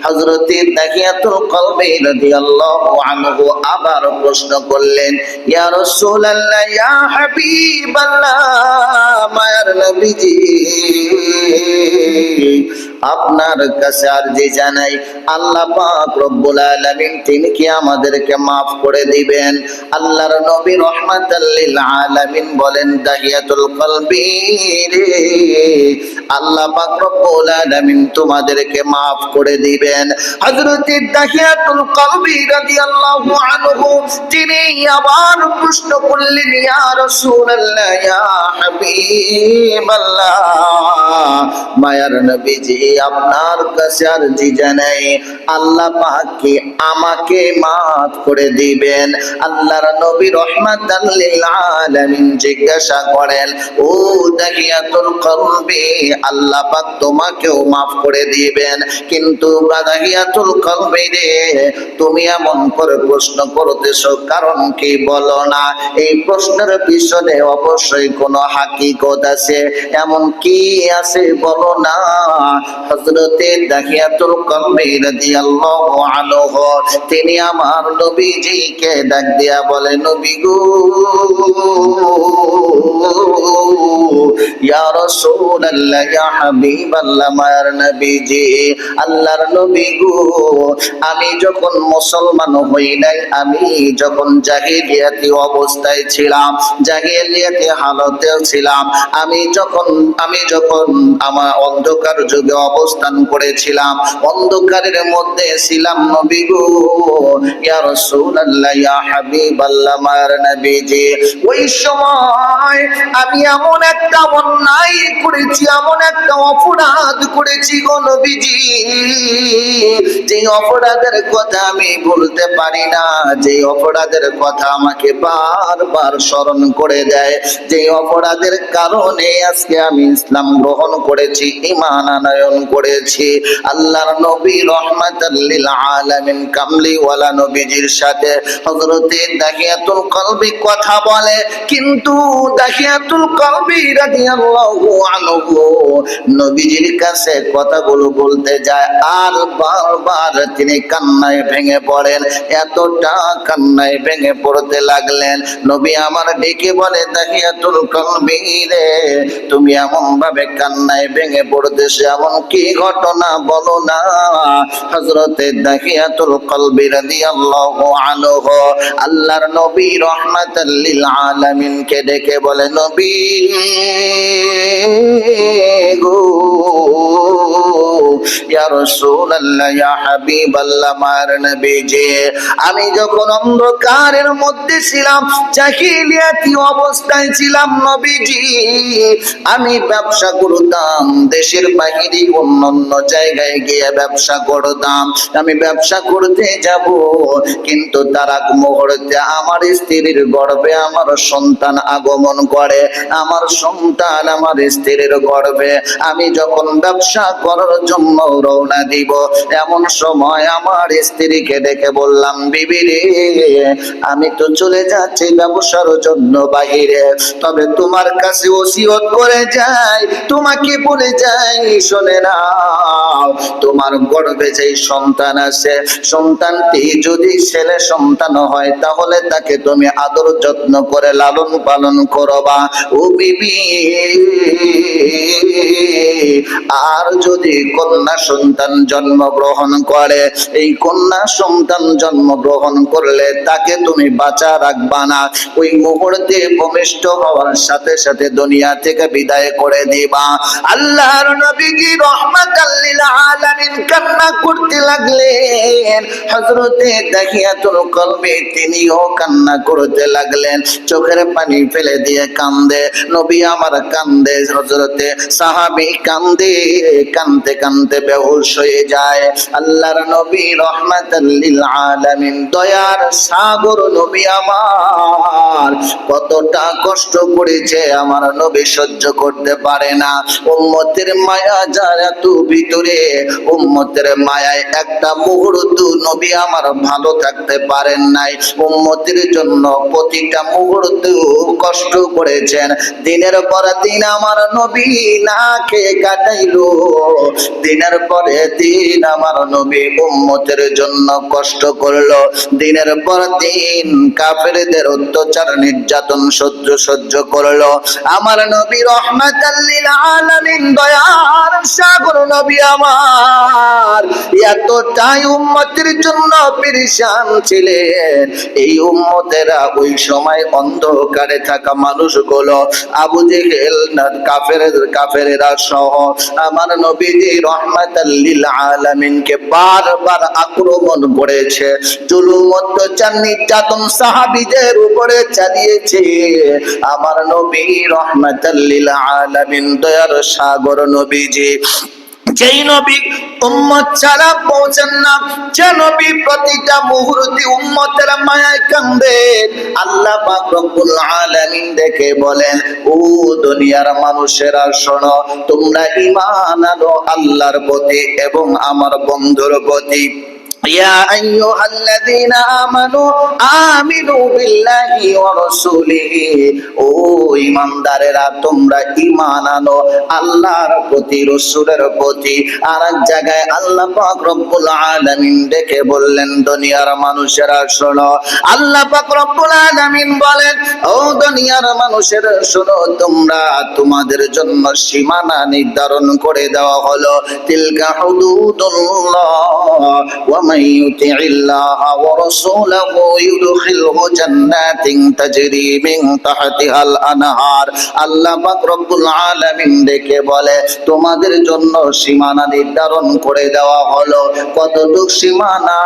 হযরত দাহিয়াতুল কলবি রাদিয়াল্লাহু আনহু আবার প্রশ্ন করলেন, ইয়া রাসূলুল্লাহ, ইয়া হাবিবাল্লাহ, মায়ার নবীজি, আপনার কাছে আরজি জানাই, আল্লাহ পাক রব্বুল আলামিন তিনি কি আমাদেরকে maaf করে দিবেন? আল্লাহর নবী রাহমাতাল লিল আলামিন বলেন, দাহিয়াতুল কলবি রে, আল্লাহ পাক রব্বুল আলামিন তোমাদেরকে maaf করে দিবেন। হযরত দাহিয়াতুল কলবি রাদিয়াল্লাহু আনহু তিনি আবার প্রশ্ন করলেন, ইয়া রাসূলুল্লাহ, ইয়া হাবিবাল্লাহ, মায়ার নবীজি, আপনার কাছে আরজি জানাই, আল্লাহ পাক কি আমাকে maaf করে দিবেন? আল্লাহর নবী রাহমাতাল লিল আলামিন জিজ্ঞাসা করেন, ও দাহিয়াতুল কলবি, আল্লাহ পাক তোমাকেও maaf করে দিবেন, কিন্তু দাহিয়াতুল কলবি রে, তুমি এমন করে প্রশ্ন করতেছো, কারণ কি বলো না? এই প্রশ্নের পিছনে অবশ্যই কোনো হাকিকত আছে, এমন কি আছে বলো না? হযরত দাহিয়াতুল কলবি রাদিয়াল্লাহু আনহু তিনি আমার নবীজিকে ডাক দিয়া বলে, নবী গো, ইয়া রাসূলুল্লাহ, ইয়া হাবিবাল্লাহ, মায়ার নবীজি, আল্লাহর নবী গো, আমি যখন মুসলমান হই নাই, আমি যখন জাহিলিয়াতি অবস্থায় ছিলাম, জাহিলিয়াতি হালতে ছিলাম, আমি যখন আমার অন্ধকার যুগে অবস্থান করেছিলাম, অন্ধকারের মধ্যে ছিলাম, নবী গো, ইয়া রাসূলুল্লাহ, ইয়া হাবিবাল্লাহ, মায়ার নবীজি, ওই সময় আমি এমন একটা অন্যায় করেছি, এমন একটা অপরাধ করেছি গো নবীজি, যে অপরাধের কথা আমি বলতে পারি না, যে অপরাধের কথা আমাকে বারবার স্মরণ করে দেয়, যে অপরাধের কারণে আজকে আমি ইসলাম গ্রহণ করেছি, ঈমান আনয়ন করেছি। আল্লাহর নবী রাহমাতাল লিল আলামিন কামলিওয়ালা নবীজির সাথে হযরত দাহিয়াতুল কলবি কথা বলে, কিন্তু দাহিয়াতুল কলবি রাদিয়াল্লাহু আনহু নবীজির কাছে কথাগুলো বলতে যায়, আর বারবার তিনি কান্নায় ভেঙে পড়েন, এতটা কান্নায় ভেঙে পড়তে লাগলেন। নবী আমার ডেকে বলে, দাহিয়াতুল কলবি রে, তুমি এমন ভাবে কান্নায় ভেঙে পড়তেছো, এমন কি ঘটনা বলো না? হযরত দাহিয়াতুল কলবি রাদিয়াল্লাহু আনহু আল্লাহর নবী রাহমাতাল লিল আলামিন কে ডেকে বলে, নবী গো, ইয়া রাসূলুল্লাহ, ইয়া হাবিবাল্লাহ, মায়ার নবীজি, আমি যখন অন্ধকারের মধ্যে ছিলাম, জাহিলিয়াতি অবস্থায় ছিলাম নবীজি, আমি ব্যবসা করতাম, দেশের বাইরে অন্যান্য জায়গায় গিয়ে ব্যবসা করতাম। আমি ব্যবসা করতে যাব, কিন্তু তার আগ মুহূর্তে আমার স্ত্রীর গর্ভে আমার সন্তান আগমন করে, আমার সন্তান আমার স্ত্রীর গর্ভে। আমি যখন ব্যবসা করার জন্য রওনা দিব, এমন সময় আমার স্ত্রীকে ডেকে বললাম, বিবি রে, আমি তো চলে যাচ্ছি ব্যবসার জন্য বাহিরে, তবে তোমার কাছে ওসিয়ত করে যাই, তোমাকে বলে যাই, শুনে নাও, তোমার গর্ভে যে সন্তান আছে, সন্তানটি যদি ছেলে সন্তান হয়, তাহলে তাকে তুমি আদর যত্ন করে লালন পালন করবা, ও বিবি। আর যদি কন্যা সন্তান জন্মগ্রহণ করে, এই কন্যা সন্তান জন্মগ্রহণ করলে তাকে তুমি বাঁচা রাখবা না, ওই মুহূর্তে ভূমিষ্ঠ হওয়ার সাথে সাথে দুনিয়া থেকে বিদায় করে দিবা। আল্লাহর নবীজি রাহমাতাল লিল আলামিন কান্না করতে লাগলেন, হযরত দাহিয়াতুল কলবি তিনিও কান্না করতে লাগলেন, চোখের পানি ফেলে দিয়ে কান্দে, নবী আমার কান্দে, হযরতে সাহাবী কান্দে, কান্দতে কান্দতে বেহুশ হয়ে যায়। আল্লাহর নবী রাহমাতাল লিল আলামিন, দয়ার সাগর নবী আমার কতটা কষ্ট করেছে আমার নবী সহ্য করতে পারে না। উম্মতের মায়া যার এত ভিতরে, উম্মতের উম্মতের মায়ায় একটা মুহূর্ত নবী আমার ভালো থাকতে পারেন নাই। উম্মতের জন্য প্রতিটা মুহূর্ত কষ্ট করেছেন। দিনের পর দিন আমার নবী না খেয়ে কাটাইলো। দিনের পরে দিন আমার নবী উম্মতের জন্য কষ্ট করলো। দিনের পর দিন কাফেরদের অত্যাচার নির্যাতন সহ্য করলো। আমার নবী রহমাতাল লিল আলামিন, দয়ার সাগর নবী আমার এতটাই উম্মতের জন্য পেরেশান ছিলেন। এই উম্মতেরা ওই সময় অন্ধকারে থাকা মানুষগুলো আবু জেহেল কাফেরেরা সহ আমার নবীজি রহমাতাল লিল আলামিনকে বারবার আক্রমণ করেছে, জুলুম অত্যাচার নির্যাতন সাহাবীদের উপরে চালিয়েছে। আমার নবী রহমাতাল লিল আলামিন, দয়ার সাগর নবীজি, যেই নবী উম্মত ছাড়া পৌঁছান না, যে নবী প্রতিটা মুহূর্তে উম্মতের মায়ায় কান্দে, আল্লাহ পাক রব্বুল আলামিন দেখে বলেন, ও দুনিয়ার মানুষেরা শোনো, তোমরা ঈমান আনো আল্লাহর প্রতি এবং আমার বন্ধুর প্রতি। ইয়া আইয়ুহাল্লাযীনা আমানু আমিনু বিল্লাহি ওয়া রাসূলিহি, ও ঈমানদারেরা তোমরা ঈমান আনো আল্লাহর প্রতি, রাসূলের প্রতি। আর এক জায়গায় আল্লাহ পাক রব্বুল আলামিন ডেকে বললেন, দুনিয়ার মানুষেরা শোনো। আল্লাহ পাক রব্বুল আলামিন বলেন, ও দুনিয়ার মানুষেরা শোনো, তোমরা তোমাদের জন্য সীমানা নির্ধারণ করে দেওয়া হলো। তিলকা হুদুদুল্লাহ ওয়া মান ইউতিইল্লাহা ওয়া রাসূলাহু ইউদখিলহু জান্নাতিন তাজরি মিন তাহতিহাল আনহার। আল্লাহ পাক রব্বুল আলামিন ডেকে বলে, তোমাদের জন্য সীমানা নির্ধারণ করে দেওয়া হলো। কতটুক সীমানা?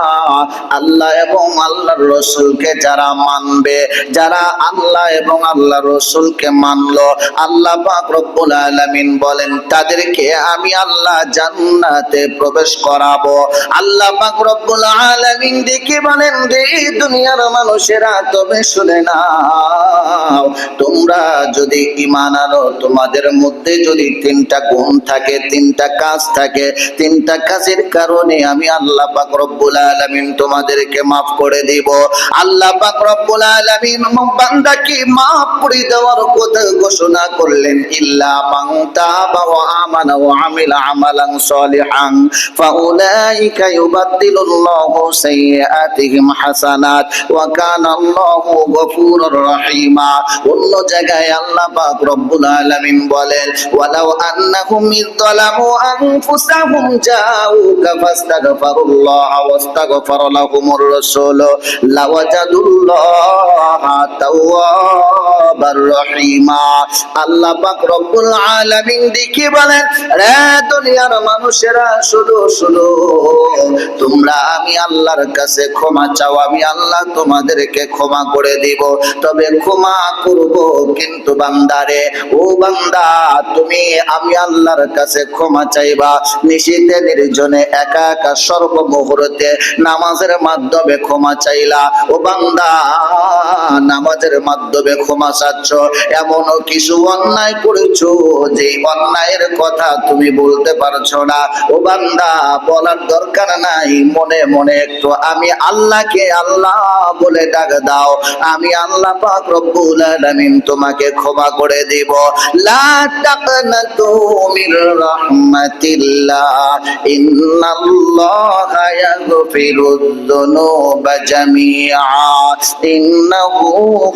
আল্লাহ এবং আল্লাহর রাসূলকে যারা মানবে, যারা আল্লাহ এবং আল্লাহর রাসূলকে মানলো, আল্লাহ পাক রব্বুল আলামিন বলেন তাদেরকে আমি আল্লাহ জান্নাতে প্রবেশ করাবো। আল্লাহ পাক রব্বুল আলামিন দেখে বলেন, রে দুনিয়ার মানুষেরা তবে শুনে নাও, তোমরা যদি ঈমান আনো, তোমাদের মধ্যে যদি তিনটা গুণ থাকে, তিনটা কাজ থাকে, তিনটা কাজের কারণে আমি আল্লাহ পাক রব্বুল আলামিন তোমাদেরকে মাফ করে দিব। আল্লাহ পাক রব্বুল আলামিন বান্দাকে মাফ করে দেওয়ার কথা ঘোষণা করলেন, ইল্লা মান তাবা ওয়া আমানা ওয়া আমিলা আমালান সলিহান ফাউলাইকা ইউবাদদিলুল্লাহু সাইয়্যাতিহিম হাসানাত ওয়া কানা আল্লাহু গফুরুর রহিমা। অন্য জায়গায় আল্লাহ পাক রব্বুল আলামিন বলেন, ওয়ালাউ আন্নাহুম ইযলামু আনফুসাহুম জাউকা ফাস্তাগফিরুল্লাহ ওয়াস্তাগফারা লাহুমুর রাসূল লাওয়াজাদুল্লাহা তাওয়াবার রহিমা। আল্লাহ পাক রব্বুল আলামিন দেখে বলেন, রে দুনিয়ার মানুষেরা শুধু শুধু তোমরা আমি আল্লাহর কাছে ক্ষমা চাও, আমি আল্লাহ তোমাদেরকে ক্ষমা করে দিব। তবে ক্ষমা করব কিন্তু বান্দারে, ও বান্দা তুমি আমি আল্লাহর কাছে ক্ষমা চাইবা নিশিতে নির্জনে একা একা সর্বমুহূর্তে নামাজের মাধ্যমে ক্ষমা চাইলা। ও বান্দা নামাজের মাধ্যমে ক্ষমা চাচ্ছ, এমনও কিছু অন্যায় করেছো যে অন্যায়ের কথা তুমি বলতে পারছো না। ও বান্দা বলার দরকার নাই, মনে মনে একটু আমি আল্লাহকে আল্লাহ বলে ডাক দাও, আমি আল্লাহ পাক রব্বুল আলামিন তোমাকে ক্ষমা করে দিব। লা তাকনাতু মির রাহমাতিল্লাহ ইন্নাল্লাহা ইয়াগফিরুয যুনুবা জামিআ ইন্নাহু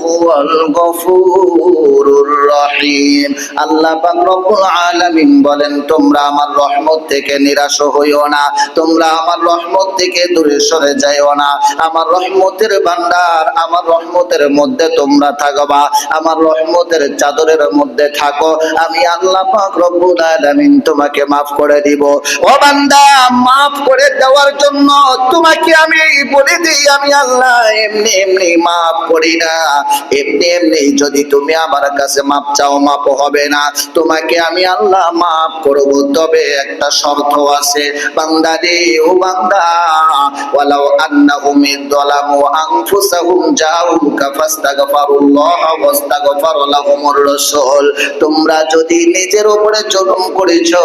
হুয়াল গফুরুর রহিম। আল্লাহ পাক রব্বুল আলামিন বলেন, তোমরা আমার রহমত থেকে নিরাশ হইও না, তোমরা আমার রহমত থেকে দূরে সরে যাইও না। আমার রহমতের ভান্ডার, আমার রহমতের মধ্যে তোমরা থাকবা, আমার রহমতের চাদরের মধ্যে থাকো, আমি আল্লাহ পাক রব্বুল আলামিন তোমাকে মাফ করে দিব। ও বান্দা, মাফ করে দেওয়ার জন্য তোমাকে আমি বলে দিই, আমি আল্লাহ এমনি এমনি মাফ করি না। এমনি এমনি যদি তুমি আমার কাছে মাফ চাও, মাফ হবে না। তোমাকে আমি আল্লাহ মাফ করব, তবে একটা শর্ত আছে। বান্দা রে, ও বান্দা, ওয়ালাউ আন্নাহুম যালামু আনফুসাহুম জাউকা ফাস্তাগফিরুল্লাহ ওয়াস্তাগফার লাহুমুর রাসূল। তোমরা যদি নিজের উপরে জুলুম করেছো,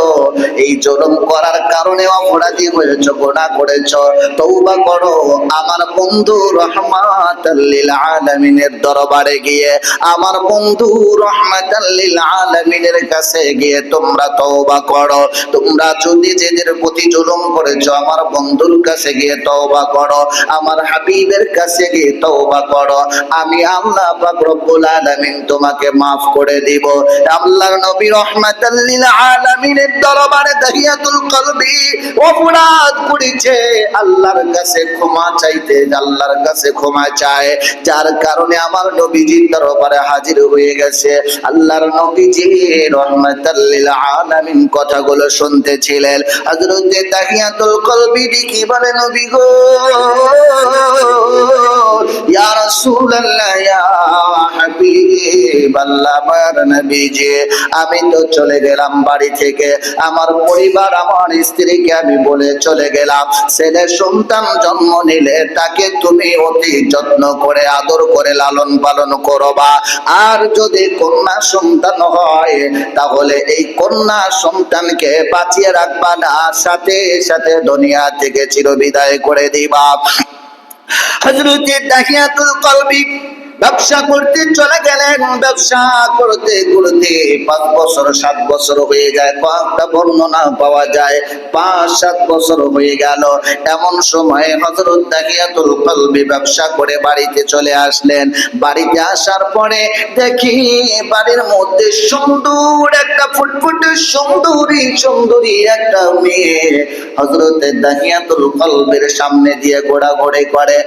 এই জুলুম করার কারণে অপরাধী হয়েছো, গুনাহ করেছো, তওবা করো। আমার বন্ধু রহমাতাল লিল আলামিনের দরবারে গিয়ে, আমার বন্ধু রহমাতাল লিল আলামিনের কাছে গিয়ে তোমরা তওবা করো। তোমরা যদি নিজেদের প্রতি জুলুম করেছো, আমার বন্ধুর কাছে গিয়ে তওবা করো, আমার হাবিবের কাছে গিয়ে তওবা করো। আমি আল্লাহ পাক রব্বুল আলামিন তোমাকে maaf করে দিব। আল্লাহর নবী রহমাতাল লিল আলামিনের দরবারে তাহিয়াতুল কলবি অপরাধ করেছে, আল্লাহর কাছে ক্ষমা চাইতে, আল্লাহর কাছে ক্ষমা চায়, যার কারণে আমার নবীজির দরবারে হাজির হয়ে গেছে। আল্লাহর নবীজি রহমাতাল লিল আলামিন কথাগুলো শুনতেছিলেন। হযরতে তাহিয়াতুল কলবি কি বলে, নবী গো, ইয়া রাসূলুল্লাহ, ইয়া হাবিবাল্লাহ, আমার নবীজি, আমি তো চলে গেলাম বাড়ি থেকে, আমার পরিবার, আমার স্ত্রীকে আমি বলে চলে গেলাম, ছেলে সন্তান জন্ম নিলে তাকে তুমি অতি যত্ন করে আদর করে লালন পালন করবা। আর যদি কন্যা সন্তান হয়, তাহলে এই কন্যা সন্তানকে বাঁচিয়ে রাখবা না, সাথে সাথে দুনিয়া থেকে চিরবিদায় করে দিবা। হযরতে তাহিয়াতুল কলবি ব্যবসা করতে চলে গেলেন। ব্যবসা করতে করতে 5 বছর 7 বছর হয়ে যায়, কয়েকটা বর্ণনা পাওয়া যায় 5-7 বছর হয়ে গেল। এমন সময় হযরত তাহিয়াতুল কলবি ব্যবসা করে বাড়িতে চলে আসলেন। বাড়িতে আসার পরে দেখি বাড়ির মধ্যে সুন্দর একটা ফুটফুটে সুন্দরী একটা মেয়ে হযরত তাহিয়াতুল কলবির সামনে দিয়ে ঘোরাঘুরি করে,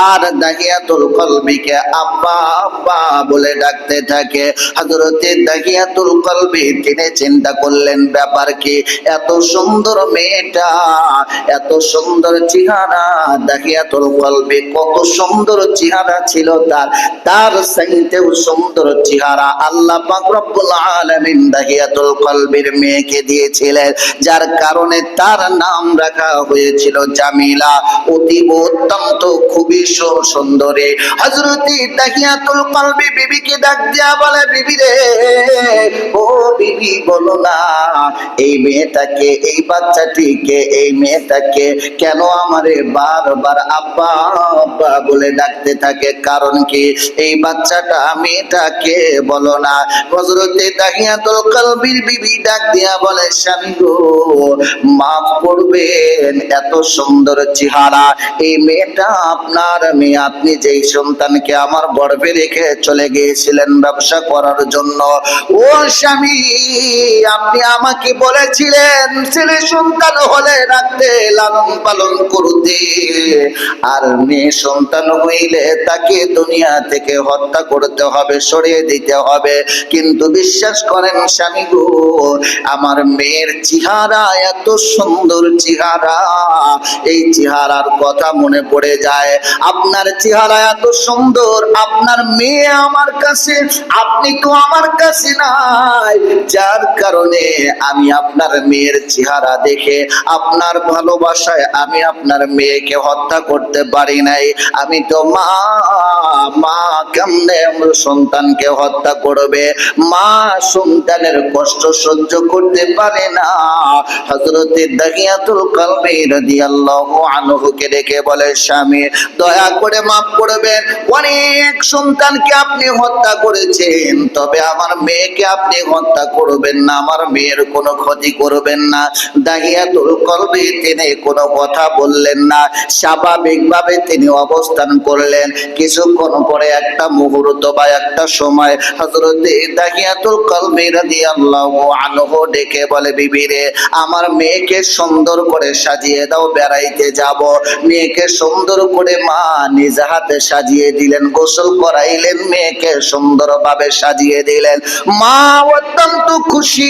আর তাহিয়াতুল কলবিকে আব্বা আব্বা বলে ডাকতে থাকে। হযরতে তাহিয়াতুল কলবি তিনি চিন্তা করলেন, ব্যাপার কি, এত সুন্দর মেয়েটা, এত সুন্দর চেহারা। তাহিয়াতুল কলবি কত সুন্দর চেহারা ছিল তার চাইতেও সুন্দর চেহারা আল্লাহ পাক রব্বুল আলামিন তাহিয়াতুল কলবির মেয়েকে দিয়েছিলেন, যার কারণে তার নাম রাখা হয়েছিল জামিলা, অতীব অত্যন্ত খুবই সুন্দরী। হযরতে তাহিয়াতুল কলবি বিবিকে ডাক দিয়া বলে, বিবি রে, ও বিবি, বলো না, এই মেয়েটাকে, এই বাচ্চাটিকে, এই মেয়েটাকে কেন আমারে বারবার আব্বা আব্বা বলে ডাকতে থাকে, কারণ কি, এই বাচ্চাটা মেয়েটাকে বলো না। হযরতে তাহিয়াতুল কলবির বিবি ডাক দিয়া বলে, স্বামী গো, মাফ করবেন, এত সুন্দর চেহারা, এই মেয়েটা আপনার মেয়ে, আপনি যেই সন্তানকে আমার গর্ভে রেখে চলে গিয়েছিলেন ব্যবসা করার জন্য, ও স্বামী, আপনি আমাকে বলেছিলেন ছেলে সন্তান হলে রাখতে, লালন পালন করতে, আর মেয়ে সন্তান হইলে তাকে দুনিয়া থেকে হত্যা করতে হবে, সরিয়ে দিতে হবে। কিন্তু বিশ্বাস করেন স্বামী গো, আমার মেয়ের চেহারা এত সুন্দর চেহারা, এই চেহারার কথা মনে পড়ে যায়। আপনার চেহারা এত সুন্দর, আপনার মেয়ে আমার কাছে, আপনি তো আমার কাছে নাই, যার কারণে আমি আপনার মেয়ের চেহারা দেখে, আপনার ভালোবাসায় আমি আপনার মেয়েকে হত্যা করতে পারি নাই। আমি তো মা, মা কেমনে সন্তানকে হত্যা করবে, মা সন্তানের কষ্ট সহ্য করতে পারে না। হযরতে তাহিয়াতুল কলবি রাদিয়াল্লাহু আনহুকে ডেকে বলে, স্বামী, দয়া করে মাফ করবেন, অনেক সন্তানকে আপনি হত্যা করেছেন, তবে আমার মেয়েকে আপনি হত্যা করবেন না, আমার মেয়ের কোনো ক্ষতি করবেন না। তাহিয়াতুল কলবি তিনি কোনো কথা বললেন না, স্বাভাবিকভাবে তিনি অবস্থান করলেন। কিছুক্ষণ পরে একটা মুহূর্ত বা একটা সময় হযরতে তাহিয়াতুল কলবি রাদিয়াল্লাহু আনহু ডেকে বলে, বিবি রে, আমার মেয়েকে সুন্দর করে সাজিয়ে দাও, বেড়াইতে যাব। মেয়েকে সুন্দর করে মা নিজ হাতে সাজিয়ে দিলেন, গোসল করাইলেন, মেয়েকে সুন্দরভাবে সাজিয়ে দিলেন। মা অত্যন্ত খুশি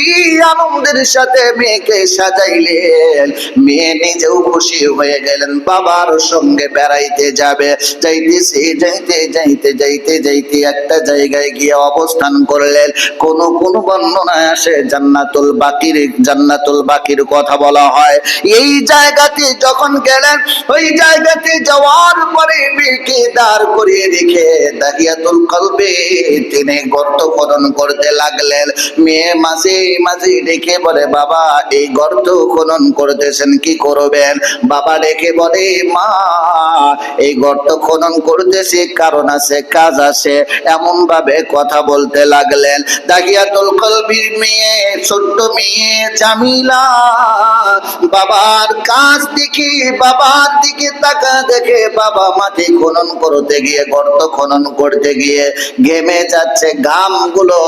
আনন্দের সাথে মেয়েকে সাজাইলেন। মেয়ে নিজেও খুশি হয়ে গেলেন, বাবার সঙ্গে বেড়াইতে যাবে। যাইতেছে যাইতে যাইতে যাইতে যাইতে একটা জায়গায় গিয়ে অবস্থান করলেন। কোন কোন বর্ণনায় আসে জান্নাতুল বাকির কথা বলা হয়। এই জায়গাতে যখন গেলেন, ওই জায়গাতে যাওয়ার পরে মেয়েকে দাঁড় করিয়ে রেখে দাহিয়াতুল কলবে তিনি গর্ত খনন করতে লাগলেন। মেয়ে মাঝে মাঝে ডেকে বলে, বাবা এই গর্ত খনন করতেছেন, কি করবেন? বাবা ডেকে বলে, মা এই গর্ত খনন করতেছি, কারণ আছে, কাজ আছে, এমন ভাবে কথা বলতে লাগলেন। দাহিয়াতুল কলবির মেয়ে, ছোট্ট মেয়ে জামিলা বাবার কাজ দেখি, বাবার দিকে তাকা দেখে বাবা মাটি খনন করতে গিয়ে, গর্ত খনন করতে গিয়ে ঘেমে যাচ্ছে, ঘামগুলো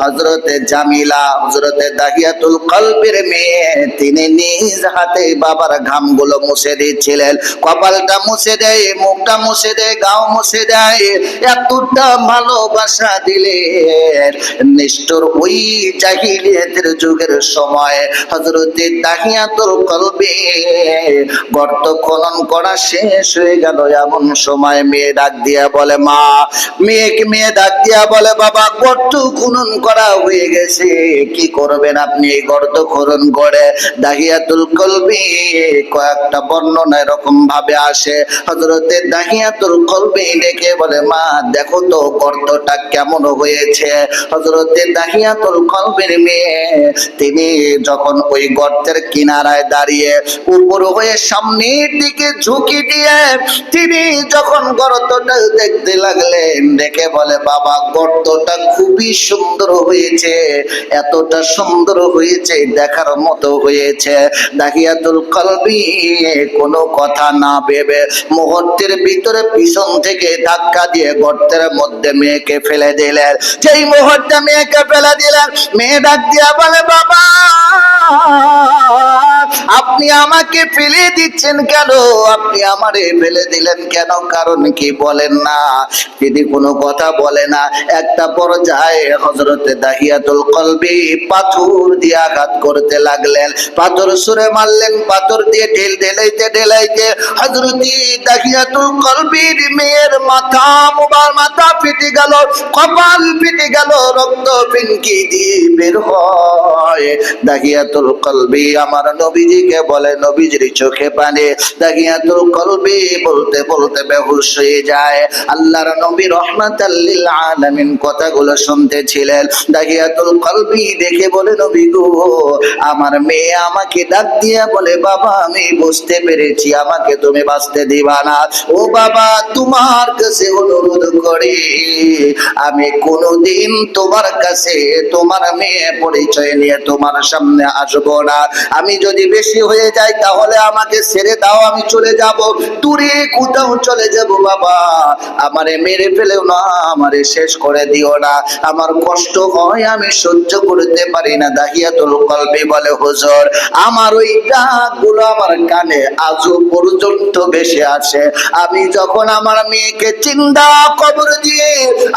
হযরতে জামিলা, হযরতে দাহিয়াতুল কলবির মেয়ে, তিনি নিজ হাতে বাবার ঘামগুলো মুছে দিচ্ছিলেন। কপালটা মুছে দেয়, মুখটা মুছে দেয়, গাও মুছে দেয়। এতটা ভালোবাসা দিলেন। নিষ্ঠুর ওই জাহিলিয়াতের যুগের সময় হযরতে দাহিয়াতুল কলবি গর্ত খনন করা শেষ হয়ে গেল। এমন সময় মেয়ে ডাক দিয়া বলে, মা, মেয়ে ডাক দিয়া বলে, বাবা গর্ত খনন করা হয়ে গেছে, কি করবেন আপনি এই গর্ত খনন করে? দাহিয়াতুল কলবি কয়েকটা বর্ণনা এরকম ভাবে আসে, হযরতে দাহিয়াতুল কলবি ডেকে বলে, মা দেখো তো গর্তটা কেমন হয়েছে। হযরতে দাহিয়াতুল কলবির মেয়ে তিনি যখন ওই গর্তের কিনারায় দাঁড়িয়ে উপর হয়ে সামনের দিকে ঝুঁকি দিয়ে তিনি যখন গর্তটা দেখতে লাগলেন, দেখে বলে, বাবা গর্তটা খুবই সুন্দর হয়েছে, এতটা সুন্দর হয়েছে, দেখার মতো হয়েছে। দাহিয়াতুল কলবি কোনো কথা না ভেবে মুহূর্তের ভিতরে পিছন থেকে ধাক্কা দিয়ে গর্তের মধ্যে মেয়েকে ফেলে দিলেন। যেই মুহূর্তে মেয়েকে ফেলে দিলেন, মেয়ে ডাক দিয়া বলে, বাবা আপনি আমাকে ফেলে দিচ্ছেন কেন? আপনি আমারে ফেলে দিলেন কেন? কারণ কি বলেন না? তিনি কোনো কথা বলে না। একটা পর্যায়ে হযরতে দাহিয়াতুল কলবি পাথর দিয়ে আঘাত করতে লাগলেন, পাথর ছুঁড়ে মারলেন, পাথর দিয়ে ঢেলাইতে হযরতে দাহিয়াতুল কলবির মেয়ের মাথা ফেটে গেল, কপাল ফেটে গেল, রক্ত ফিনকি দিয়ে বের হয়। দাহিয়াতুল কলবি আমার নবীজিকে বলে, নবীজির চোখে পানি। দাহিয়াতুল কলবি বলতে বলতে বেহুশ হয়ে যায়। আল্লাহর নবী রাহমাতাল লিল আলামিন কথাগুলো শুনতেছিলেন। দাহিয়াতুল কলবি দেখে বলে, নবী গো, আমার মেয়ে আমাকে ডাক দিয়া বলে, বাবা আমি বুঝতে পেরেছি আমাকে তুমি বাঁচতে দিবা না। ও বাবা তোমার কাছে অনুরোধ করি, আমি কোনোদিন তোমার কাছে তোমার মেয়ে পরিচয় নিয়ে তোমার সামনে আসবো না। আমি যদি বেশি হয়ে যাই তাহলে আমাকে ছেড়ে দাও, আমি চলে যাব, দূরে কোথাও চলে যাব। বাবা আমারে মেরে ফেলেও না, আমারে শেষ করে দিও না, আমার কষ্ট হয়, আমি সহ্য করতে পারি না। দাহিয়াতুল কলবি বলে, হুজুর আমার ওই ডাকগুলো আমার কানে আজও পর্যন্ত ভেসে আসে। আমি যখন আমার মেয়েকে চিন্তা কবর দিয়ে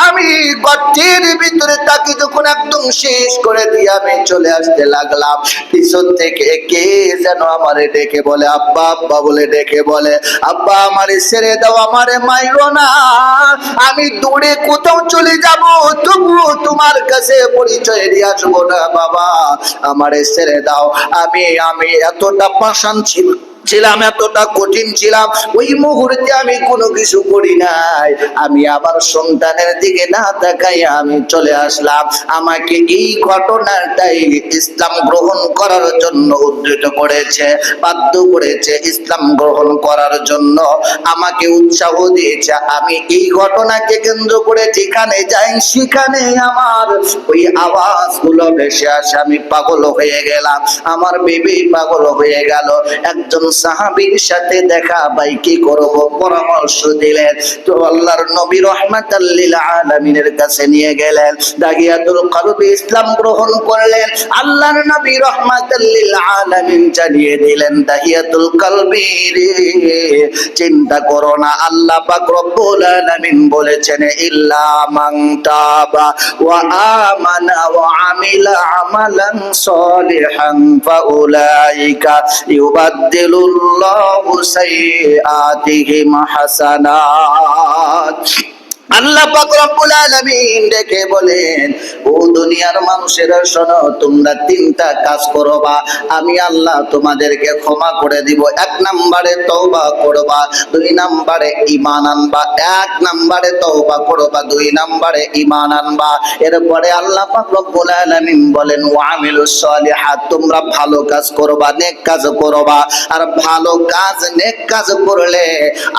আমি গর্তের ভিতরে তাকে যখন একদম শেষ করে দিয়ে আমি চলে আসতে লাগলাম, পিছন থেকে কে যেন আমারে ডেকে বলে, আব্বা আব্বা বলে ডেকে বলে, আব্বা আমারে ছেড়ে দাও, আমারে মাইরো না, আমি দূরে কোথাও চলে যাব, তবুও তোমার কাছে পরিচয় দিয়ে আসবো না। বাবা আমারে ছেড়ে দাও। আমি এতটা পাষাণ ছিলাম, এতটা কঠিন ছিলাম, ওই মুহূর্তে আমি কোনো কিছু করি নাই। আমি আবার সন্তানের দিকে না তাকাই আমি চলে আসলাম। আমাকে এই ঘটনাটাই ইসলাম গ্রহণ করার জন্য উদ্ধৃত করেছে, বাধ্য করেছে ইসলাম গ্রহণ করার জন্য, আমাকে উৎসাহ দিয়েছে। আমি এই ঘটনাকে কেন্দ্র করে যেখানে যাই সেখানে আমার ওই আওয়াজগুলো ভেসে আসে। আমি পাগল হয়ে গেলাম, আমার বেবি পাগল হয়ে গেল। একজন সাহাবীর সাথে দেখা, ভাই কি করব, পরামর্শ দিলেন। তো আল্লাহর নবী রাহমাতাল লিল আলামিনের কাছে নিয়ে গেলেন। দাহিয়াতুল কলবি ইসলাম গ্রহণ করলেন। আল্লাহর নবী রাহমাতাল লিল আলামিন জানিয়ে দিলেন, দাহিয়াতুল কলবি রে, চিন্তা করো না, আল্লাহ পাক রব্বুল আলামিন বলেছেন, ইল্লা মান তাবা ওয়া আমানা ওয়া আমিলা আমালান সলিহান ফাউলাইকা ইউবাদদিলুল্লাহু সাইয়্যাতিহিম হাসানাত। আল্লাহ পাক রব্বুল আলামিন ডেকে বলেন, ও দুনিয়ার মানুষেরা শোনো, তোমরা তিনটা কাজ করবা, আমি আল্লাহ তোমাদেরকে ক্ষমা করে দিব। এক নম্বরে তওবা করবা, দুই নম্বরে ঈমান আনবা। এক নম্বরে তওবা করবা, দুই নম্বরে ঈমান আনবা। এরপরে আল্লাহ পাক রব্বুল আলামিন বলেন, ওয়া আমিলুস সলিহাত, তোমরা ভালো কাজ করবা, নেক কাজ করবা। আর ভালো কাজ, নেক কাজ করলে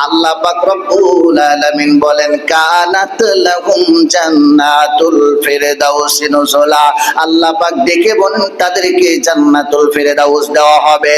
আল্লাহ পাক রব্বুল আলামিন বলেন, কানাত লাহুম জান্নাতুল ফিরদাউস নুজুলা। আল্লাহ পাক ডেকে বলেন, তাদেরকে জান্নাতুল ফিরদাউস দেওয়া হবে।